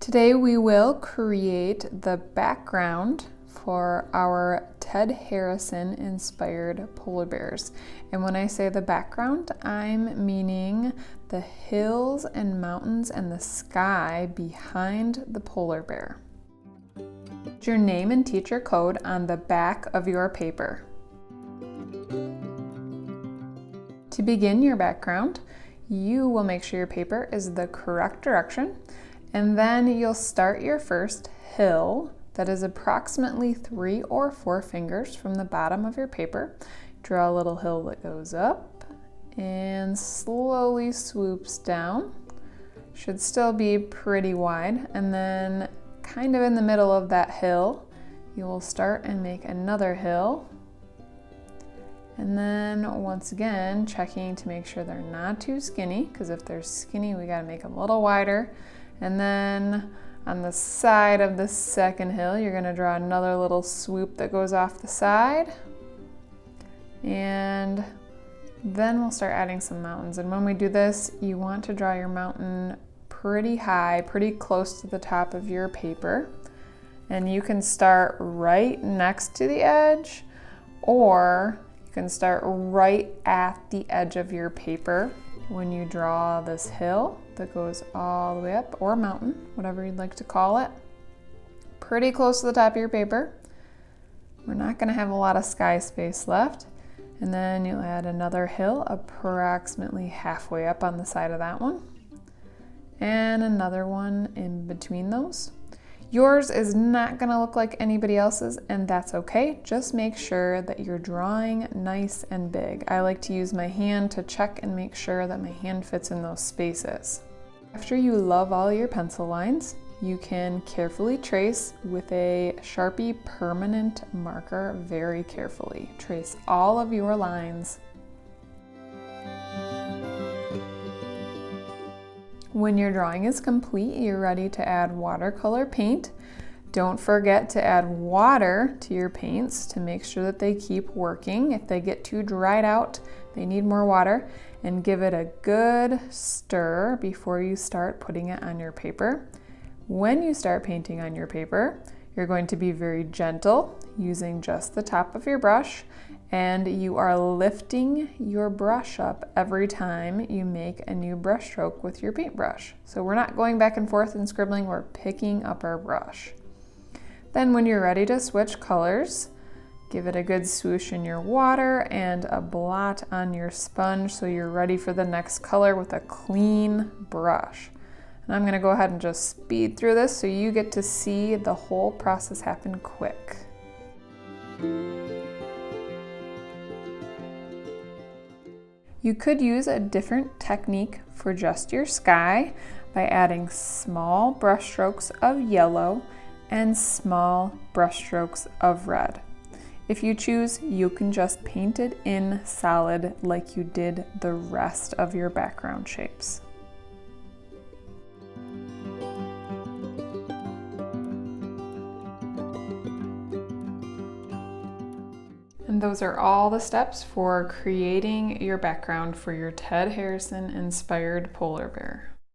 Today we will create the background for our Ted Harrison inspired polar bears. And when I say the background, I'm meaning the hills and mountains and the sky behind the polar bear. Put your name and teacher code on the back of your paper. To begin your background, you will make sure your paper is the correct direction, and then you'll start your first hill that is approximately 3 or 4 fingers from the bottom of your paper. Draw a little hill that goes up and slowly swoops down. Should still be pretty wide, and then kind of in the middle of that hill, you will start and make another hill. And then once again, checking to make sure they're not too skinny, because if they're skinny, we gotta make them a little wider. And then on the side of the second hill, you're gonna draw another little swoop that goes off the side. And then we'll start adding some mountains. And when we do this, you want to draw your mountain pretty high, pretty close to the top of your paper. And you can start right next to the edge, or you can start right at the edge of your paper when you draw this hill that goes all the way up, or mountain, whatever you'd like to call it. Pretty close to the top of your paper. We're not gonna have a lot of sky space left. And then you'll add another hill approximately halfway up on the side of that one. And another one in between those. Yours is not gonna look like anybody else's, and that's okay. Just make sure that you're drawing nice and big. I like to use my hand to check and make sure that my hand fits in those spaces. After you love all your pencil lines, you can carefully trace with a Sharpie permanent marker very carefully. Trace all of your lines. When your drawing is complete, you're ready to add watercolor paint. Don't forget to add water to your paints to make sure that they keep working. If they get too dried out, they need more water, and give it a good stir before you start putting it on your paper. When you start painting on your paper, you're going to be very gentle, using just the top of your brush, and you are lifting your brush up every time you make a new brush stroke with your paintbrush. So we're not going back and forth and scribbling, we're picking up our brush. Then when you're ready to switch colors, give it a good swoosh in your water and a blot on your sponge so you're ready for the next color with a clean brush. And I'm gonna go ahead and just speed through this so you get to see the whole process happen quick. You could use a different technique for just your sky by adding small brush strokes of yellow and small brush strokes of red. If you choose, you can just paint it in solid like you did the rest of your background shapes. And those are all the steps for creating your background for your Ted Harrison inspired polar bear.